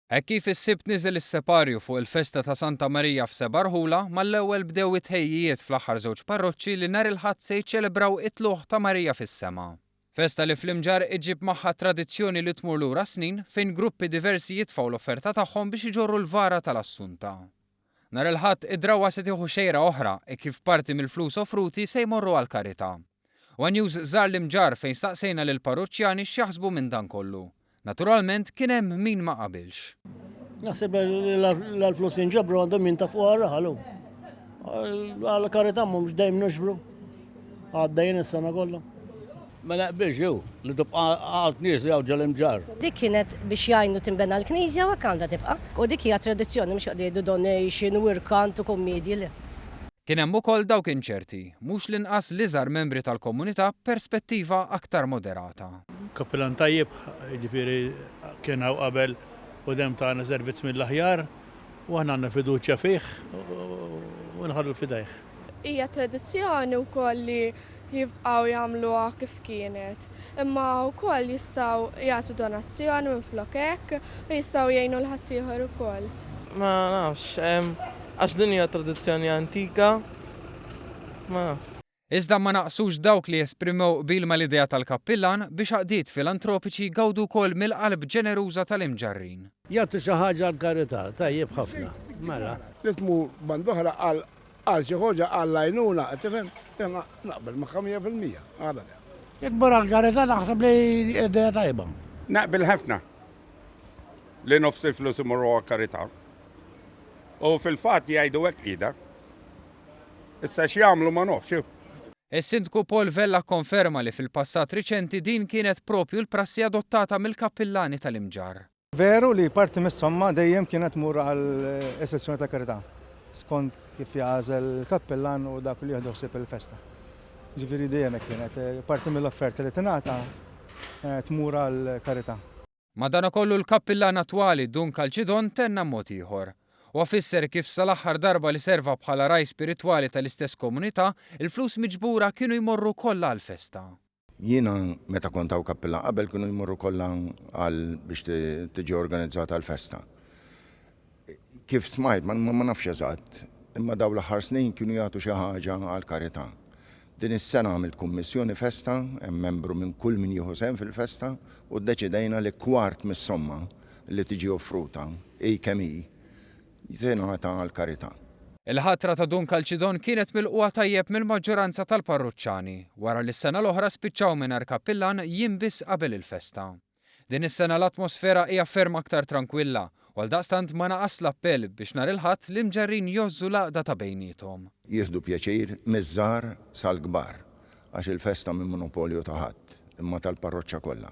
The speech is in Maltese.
Hekk kif is-sibt niżel is-separju fuq il-festa ta' Santa Marija f'Sebarħula mal-ewwel bdew it-tħejjijiet fl-aħħar żewġ parroċċi li nhar il-Ħadd se jiċċelebraw it-tluħ ta' Marija fis-sema. Festa li fl-Imġar iġġib magħha tradizzjoni li tmur lura snin fejn gruppi diversi jitfgħu l-offerta tagħhom biex iġorru l-vara tal-Assunta. Nhar il-Ħadd id-drawwa se tieħu xejra oħra kif parti mill-flus offruti se jmorru għall-karità. One News żar l-Imġar fejn staqsejna lil parroċċjani x'jaħsbu minn dan kollu. Naturalment kien hemm min ma qabilx. Naħseb l-flus inġabru għandhom min ta' fuq raħalu. Għal-karità mhux dejjem nixbru. Għaddejjin is-sena kollha. Ma naqbilx jew li tibqa' għalt nies jew ġal-Imġar. Dik kienet biex jgħinu timbenna l-Knisja u hekk għandha tibqa'. U dik hija tradizzjoni mhux qed jgħidu donation, wirkant u kummedji li. Kien hemm ukoll dawk inċerti, mhux l-inqas li żar membri tal-komunità perspettiva aktar moderata. Kapellan tajjeb, jiġifieri kien hawn qabel u dem tagħna servizz mill-aħjar u aħna għandna fiduċja fih u nħarru fidejh. Hija tradizzjoni wkoll li jibqgħu jagħmluha kif kienet. Imma wkoll jistgħu jagħtu donazzjoni minflok hekk u jistgħu jgħinu l-ħaddieħor ukoll. Ma nafx, għax din hija tradizzjoni antika, ma nafx. Iżda ma naqsux dawk li jesprimew qbil mal-idea tal-kappillan biex għaqdiet filantropiċi gawdu wkoll mill-qalb ġeneruża tal-imġarrin. Jagħtu xi ħaġa għall-karità, tajjeb ħafna. Mela. Li tmur band oħra għal xi ħaġa għall-għajnuna, tifhem? Naqbel ma' 100%. Jekbar għal-karità naħseb li idea tajba. Naqbel ħafna li nofs il-flus imorru għal-karità. U fil-fatt jgħidu hekk qiegħda. Issa x'jagħmlu ma nofx. Is-Sindku Paul Vella konferma li fil-passat riċenti din kienet propju l-prassi adottata mill-kappillani tal-Imġar. Veru li parti mis-somma dejjem kienet mur għal-sessjoni ta' karità, skont kif jażel il-kappillan u dak li jieħdu ħsieb il-festa. Ġifieri dejjem hekk kienet parti mill-offerta li tingħata tmur għall-karità. Madankollu l-kappillan attwali Dun Kalċidon tenna mod ieħor. U għafisser kif sal-aħħar darba li serva bħala raj spiritwali tal-istess komunità, il-flus miġbura kienu jmorru kollha għal-festa. Jiena meta kont hawn kappillan qabel kienu jmorru kollha għal biex tiġi organizzata l-festa. Kif smajt ma nafx eżatt, imma daw l-aħħar snin kienu jagħtu xi ħaġa għall-karità. Din is-sena għamilt kummissjoni festa, hemm membru minn kull min jieħu sehem fil-festa u ddeċidejna li kwart mis-somma li tiġi offruta kemm hi jingħata għall-karità. Il-ħatra ta' Dun Kalċidon kienet milquha tajjeb mill-maġġoranza tal-parruċċani wara li s-sena l-oħra spiċċaw mingħajr kappillan jinbiss qabel il-festa. Din is-sena l-atmosfera hija ferm aktar tranquilla u għaldaqstant ma naqas l-appell biex nhar il-Ħadd l-imġarrin jożżu l-għaqda ta' bejniethom. Jieħdu pjaċir miż-żgħar sal-kbar għax il-festa minn monopolju ta' ħadd imma tal-parroċċa kollha.